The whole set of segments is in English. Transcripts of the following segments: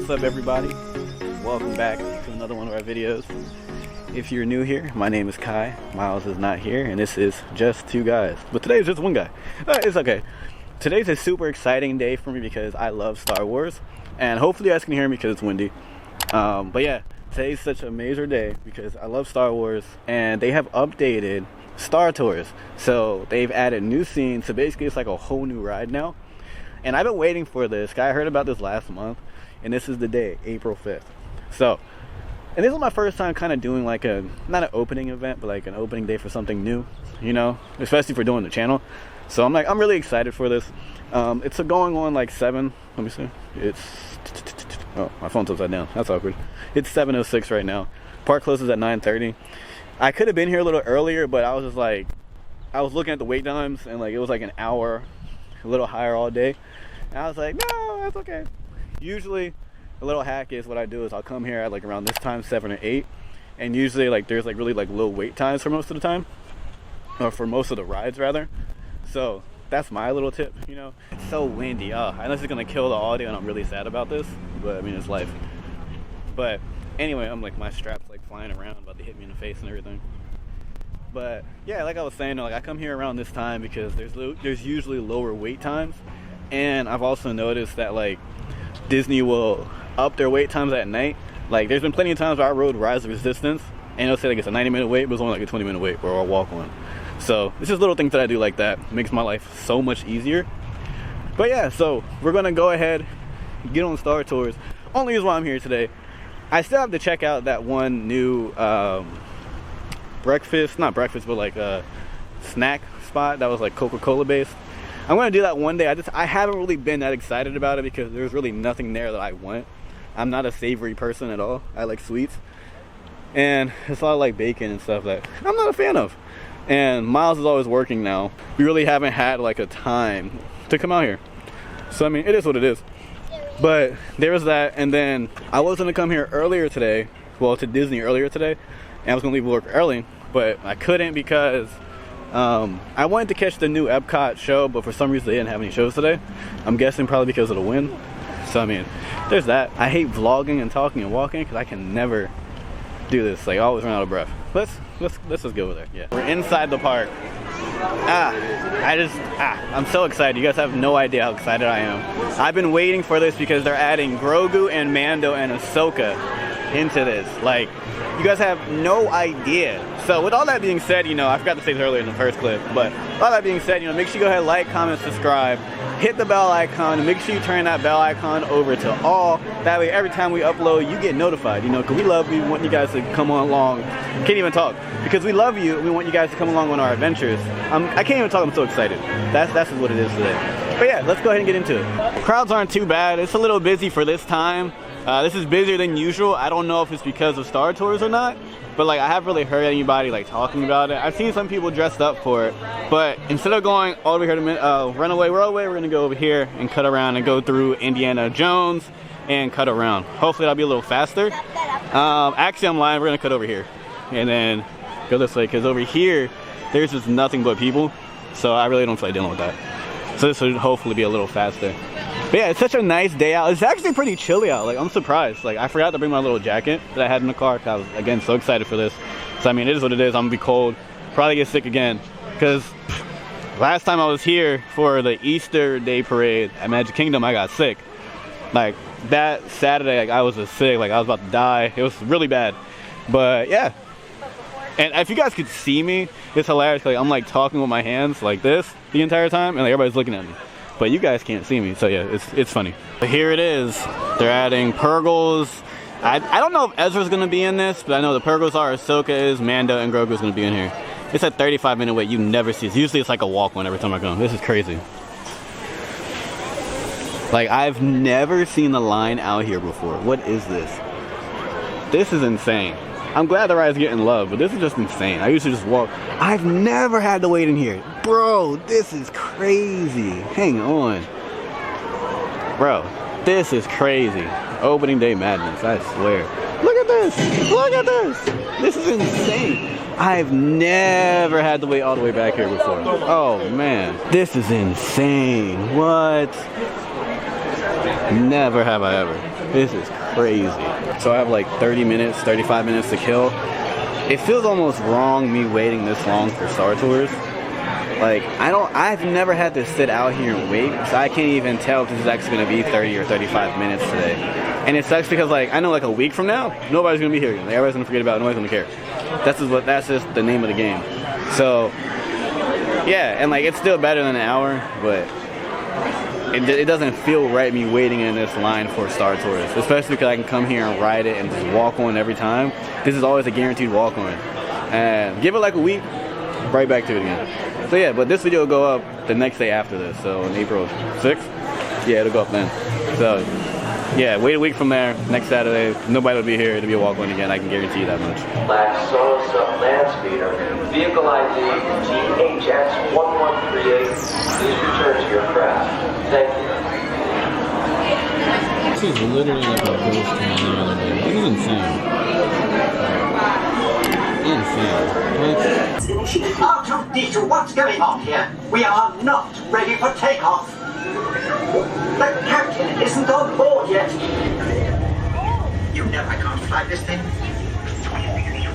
What's up, everybody? Welcome back to another one of our videos. If you're new here, my name is Kai. Miles is not here, and this is just two guys. But today is just one guy. It's okay. Today's a super exciting day for me because I love Star Wars, and hopefully you guys can hear me because it's windy. But yeah, today's such a major day because I love Star Wars, and they have updated Star Tours. So they've added new scenes, so basically it's like a whole new ride now. And I've been waiting for this. I heard about this last month, and this is the day, April 5th. So, and this is my first time kind of doing like not an opening event, but like an opening day for something new, you know, especially for doing the channel. So I'm really excited for this. It's going on like 7, let me see. It's, oh, my phone's upside down. That's awkward. It's 7:06 right now. Park closes at 9:30. I could have been here a little earlier, but I was just like, I was looking at the wait times, and like it was like an hour, a little higher all day. And I was like, no, that's okay. Usually a little hack is what I do is I'll come here at like around this time, 7 or 8, and usually like there's like really like low wait times for most of the time, or for most of the rides rather. So that's my little tip, you know. It's so windy. I know it's gonna kill the audio, and I'm really sad about this, but I mean, it's life. But anyway, I'm like, my strap's like flying around, about to hit me in the face and everything. But yeah, like I was saying, like I come here around this time because there's usually lower wait times. And I've also noticed that like Disney will up their wait times at night. Like there's been plenty of times where I rode Rise of Resistance and it'll say like it's a 90-minute wait, but it's only like a 20-minute wait where I'll walk on. So it's just little things that I do like that. It makes my life so much easier. But yeah, so we're gonna go ahead, get on Star Tours. Only reason why I'm here today, I still have to check out that one new not breakfast, but like a snack spot that was like Coca-Cola based. I'm gonna do that one day. I haven't really been that excited about it because there's really nothing there that I want. I'm not a savory person at all. I like sweets, and it's a lot of like bacon and stuff that I'm not a fan of. And Miles is always working now. We really haven't had like a time to come out here. So I mean, it is what it is. But there was that, and then I was gonna come here earlier today, well, to Disney earlier today, and I was gonna leave work early, but I couldn't because I wanted to catch the new Epcot show, but for some reason they didn't have any shows today. I'm guessing probably because of the wind. So I mean, there's that. I hate vlogging and talking and walking because I can never do this. Like I always run out of breath. Let's just go over there. Yeah, we're inside the park. I'm so excited. You guys have no idea how excited I am. I've been waiting for this because they're adding Grogu and Mando and Ashoka into this. Like, you guys have no idea. So with all that being said, you know, I forgot to say this earlier in the first clip, but all that being said, you know, make sure you go ahead, like, comment, subscribe, hit the bell icon, and make sure you turn that bell icon over to all. That way every time we upload, you get notified, you know, because we want you guys to come on along. Can't even talk. Because we love you, we want you guys to come along on our adventures. I can't even talk, I'm so excited. That's what it is today. But yeah, let's go ahead and get into it. Crowds aren't too bad. It's a little busy for this time. This is busier than usual. I don't know if it's because of Star Tours or not, but like I haven't really heard anybody like talking about it. I've seen some people dressed up for it, but instead of going all the way here to Runaway Railway, we're gonna go over here and cut around and go through Indiana Jones and cut around. Hopefully that'll be a little faster. Actually, I'm lying. We're gonna cut over here and then go this way because over here there's just nothing but people, so I really don't feel like dealing with that. So this should hopefully be a little faster. But yeah, it's such a nice day out. It's actually pretty chilly out. Like, I'm surprised. Like, I forgot to bring my little jacket that I had in the car. I was, again, so excited for this. So, I mean, it is what it is. I'm gonna be cold. Probably get sick again. Because last time I was here for the Easter Day parade at Magic Kingdom, I got sick. Like, that Saturday, like, I was just sick. Like, I was about to die. It was really bad. But, yeah. And if you guys could see me, it's hilarious. Like, I'm, like, talking with my hands like this the entire time. And, like, everybody's looking at me. But you guys can't see me, so yeah, it's funny. But here it is. They're adding Pergils. I don't know if Ezra's gonna be in this, but I know the Pergils are, Ashoka is, Mando and Grogu is gonna be in here. It's a 35-minute wait. You never see it. Usually it's like a walk-on every time I come. This is crazy. Like, I've never seen a line out here before. What is this? This is insane. I'm glad the ride's getting love, but this is just insane. I usually just walk. I've never had to wait in here. Bro, this is crazy. Hang on. Bro, this is crazy. Opening day madness, I swear. Look at this. Look at this. This is insane. I've never had to wait all the way back here before. Oh, man. This is insane. What? Never have I ever. This is crazy. So I have like 30 minutes, 35 minutes to kill. It feels almost wrong me waiting this long for Star Tours. Like, I've never had to sit out here and wait, so I can't even tell if this is actually gonna be 30 or 35 minutes today. And it sucks because, like, I know like a week from now, nobody's gonna be here. Like, everybody's gonna forget about it, nobody's gonna care. That's just the name of the game. So, yeah, and like, it's still better than an hour, but it doesn't feel right me waiting in this line for Star Tours, especially because I can come here and ride it and just walk on every time. This is always a guaranteed walk on. And give it like a week, right back to it again. So yeah, but this video will go up the next day after this, so on April 6th? Yeah, it'll go up then. So, yeah, wait a week from there, next Saturday, nobody will be here, it'll be a walk on again, I can guarantee you that much. Black Solo Sub Land Speeder, vehicle ID GHX1138, please return to your craft. Thank you. This is literally like a ghost town the other day. This is insane. Insane. Out of D2, what's going on here? We are not ready for takeoff. The captain isn't on board yet. You know I can't fly this thing.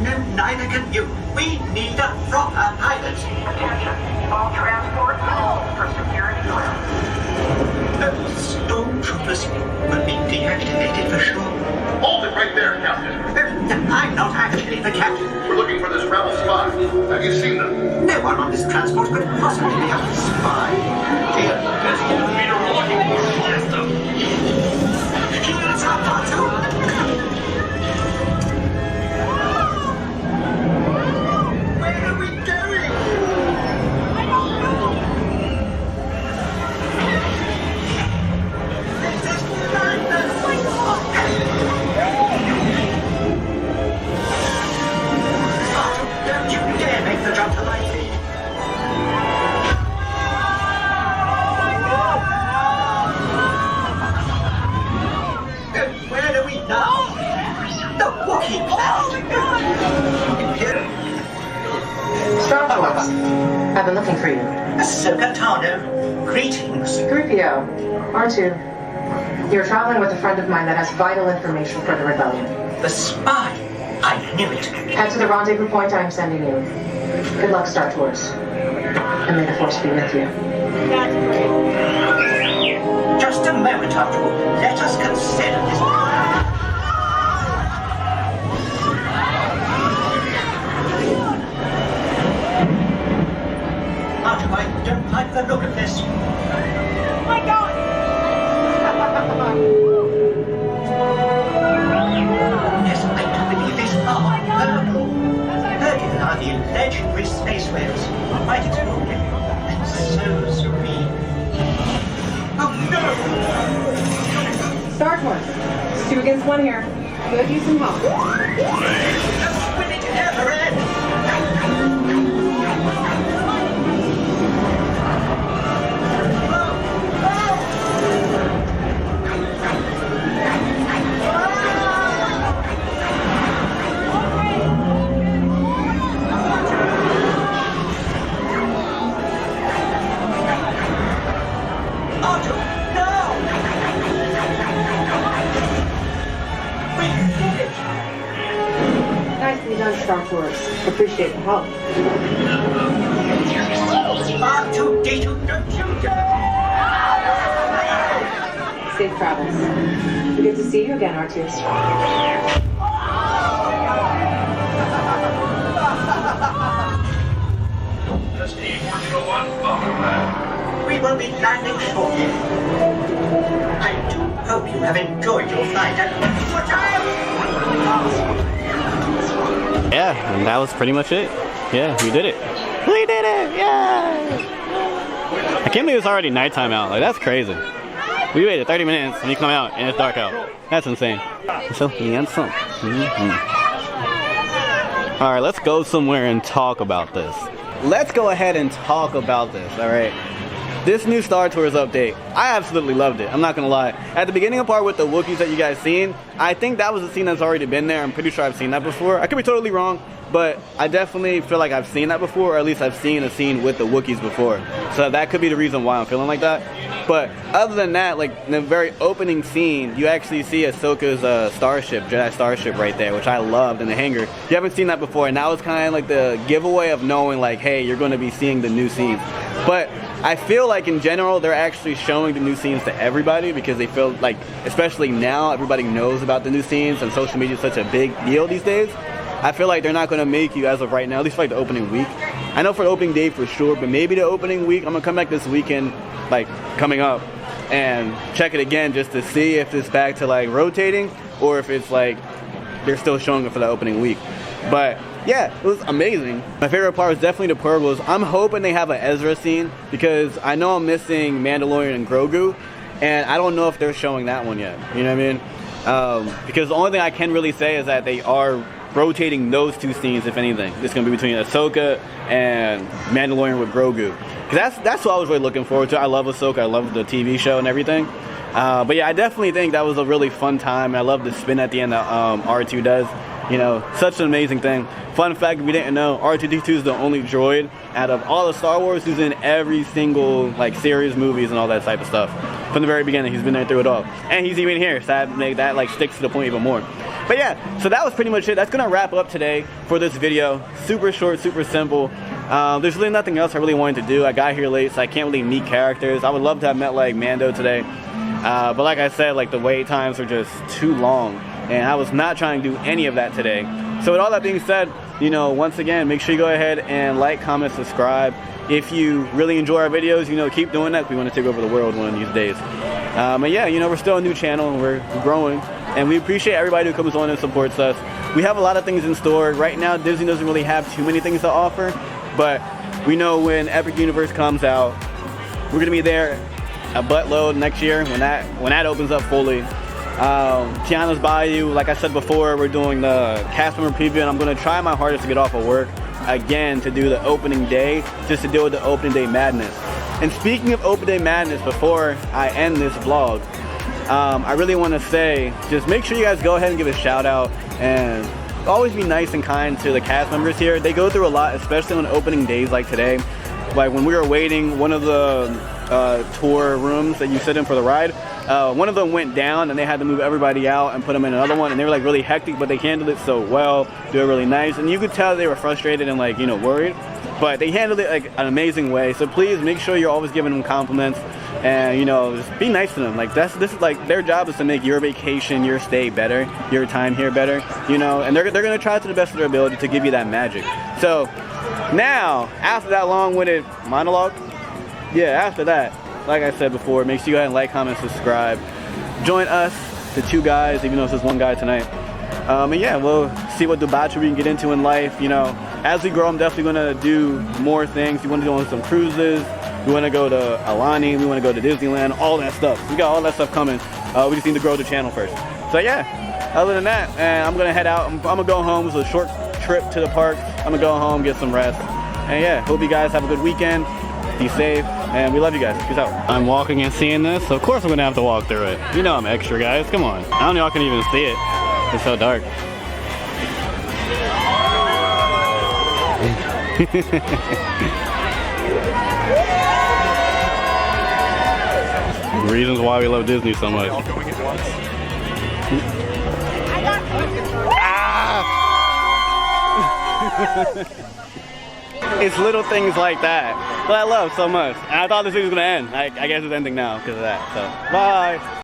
No, neither can you. We need a proper pilot. Attention, all transport for security. The stormtroopers will be deactivated for sure. Hold it right there, Captain. I'm not actually the captain. We're looking for this rebel spy. Have you seen them? No one on this transport could possibly be a spy. Dear, This is the leader we're looking for. Blast them. here's our parcel. Where are we going? This is madness. Don't you dare make the jump to light feed. Where are we now? The Wookiee planet. Star Tours. I've been looking for you. Ahsoka Tano. Greetings. 3PO. R2. You're traveling with a friend of mine that has vital information for the rebellion. The spy. I knew it. Head to the rendezvous point I am sending you. Good luck, Star Tours. And may the Force be with you. Just a moment, R2. Let us consider this. R2, I don't like the look of this. My God! Yes, I do believe these are Pergils. Pergils are the legendary space whales. Quite extraordinary. And so serene. Oh no! Star Tours. 2 against 1 here. Could use some help. Will it ever end? Otto, no! We did it! Nicely done, Star Tours. Appreciate the help. R2-D2, don't you dare! Safe travels. Good to see you again, R2. ST-401, welcome back. We will be landing shortly. I do hope you have enjoyed your flight and watch out! Yeah, and that was pretty much it. Yeah, we did it. We did it! Yeah! I can't believe it's already nighttime out. Like, that's crazy. We waited 30 minutes and you come out and it's dark out. That's insane. So, handsome. Alright, let's go somewhere and talk about this. Let's go ahead and talk about this, alright? This new Star Tours update, I absolutely loved it. I'm not gonna lie. At the beginning of part with the Wookiees that you guys seen, I think that was a scene that's already been there. I'm pretty sure I've seen that before. I could be totally wrong, but I definitely feel like I've seen that before, or at least I've seen a scene with the Wookiees before. So that could be the reason why I'm feeling like that. But other than that, like in the very opening scene, you actually see Ahsoka's starship, Jedi starship right there, which I loved in the hangar. You haven't seen that before, and that was kind of like the giveaway of knowing like, hey, you're going to be seeing the new scenes. But I feel like in general, they're actually showing the new scenes to everybody because they feel like, especially now, everybody knows about the new scenes and social media is such a big deal these days. I feel like they're not going to make you, as of right now, at least for like the opening week. I know for the opening day for sure, but maybe the opening week, I'm going to come back this weekend, like coming up, and check it again just to see if it's back to like rotating or if it's like they're still showing it for the opening week. But yeah, it was amazing. My favorite part was definitely the Pergils. I'm hoping they have an Ezra scene because I know I'm missing Mandalorian and Grogu, and I don't know if they're showing that one yet. You know what I mean? Because the only thing I can really say is that they are rotating those two scenes, if anything. It's going to be between Ahsoka and Mandalorian with Grogu. Because that's what I was really looking forward to. I love Ahsoka. I love the TV show and everything. But yeah, I definitely think that was a really fun time. I love the spin at the end that R2 does. You know, such an amazing thing. Fun fact, we didn't know, R2-D2 is the only droid out of all the Star Wars who's in every single like series, movies, and all that type of stuff. From the very beginning, he's been there through it all. And he's even here, so that like sticks to the point even more. But yeah, so that was pretty much it. That's gonna wrap up today for this video. Super short, super simple. There's really nothing else I really wanted to do. I got here late, so I can't really meet characters. I would love to have met like Mando today. But like I said, like the wait times are just too long. And I was not trying to do any of that today. So with all that being said, you know, once again, make sure you go ahead and like, comment, subscribe. If you really enjoy our videos, you know, keep doing that. We want to take over the world one of these days. And yeah, you know, we're still a new channel and we're growing. And we appreciate everybody who comes on and supports us. We have a lot of things in store. Right now, Disney doesn't really have too many things to offer. But we know when Epic Universe comes out, we're going to be there a buttload next year when that opens up fully. Tiana's Bayou, like I said before, we're doing the cast member preview, and I'm going to try my hardest to get off of work again to do the opening day, just to deal with the opening day madness. And speaking of opening day madness, before I end this vlog, I really want to say, just make sure you guys go ahead and give a shout out and always be nice and kind to the cast members here. They go through a lot, especially on opening days like today. Like when we were waiting, one of the tour rooms that you sit in for the ride, one of them went down and they had to move everybody out and put them in another one, and they were like really hectic, but they handled it so well. They were really nice, and you could tell they were frustrated and like, you know, worried, but they handled it like an amazing way. So please make sure you're always giving them compliments, and you know, just be nice to them. Like this is like their job is to make your vacation, your stay better, your time here better, you know, and they're gonna try to the best of their ability to give you that magic. So now, after that long-winded monologue, yeah, after that, like I said before, make sure you go ahead and like, comment, subscribe. Join us, the two guys, even though it's just one guy tonight. And yeah, we'll see what debauchery we can get into in life. You know, as we grow, I'm definitely going to do more things. We want to go on some cruises. We want to go to Alani. We want to go to Disneyland, all that stuff. We got all that stuff coming. We just need to grow the channel first. So yeah, other than that, I'm going to head out. I'm going to go home. It's a short trip to the park. I'm going to go home, get some rest. And yeah, hope you guys have a good weekend. Be safe, and we love you guys. Peace out. I'm walking and seeing this, so of course I'm gonna have to walk through it. You know I'm extra, guys. Come on. I don't know y'all can even see it. It's so dark. Reasons why we love Disney so much. It's little things like that I love so much. And I thought this thing was gonna end. I guess it's ending now because of that. So, bye.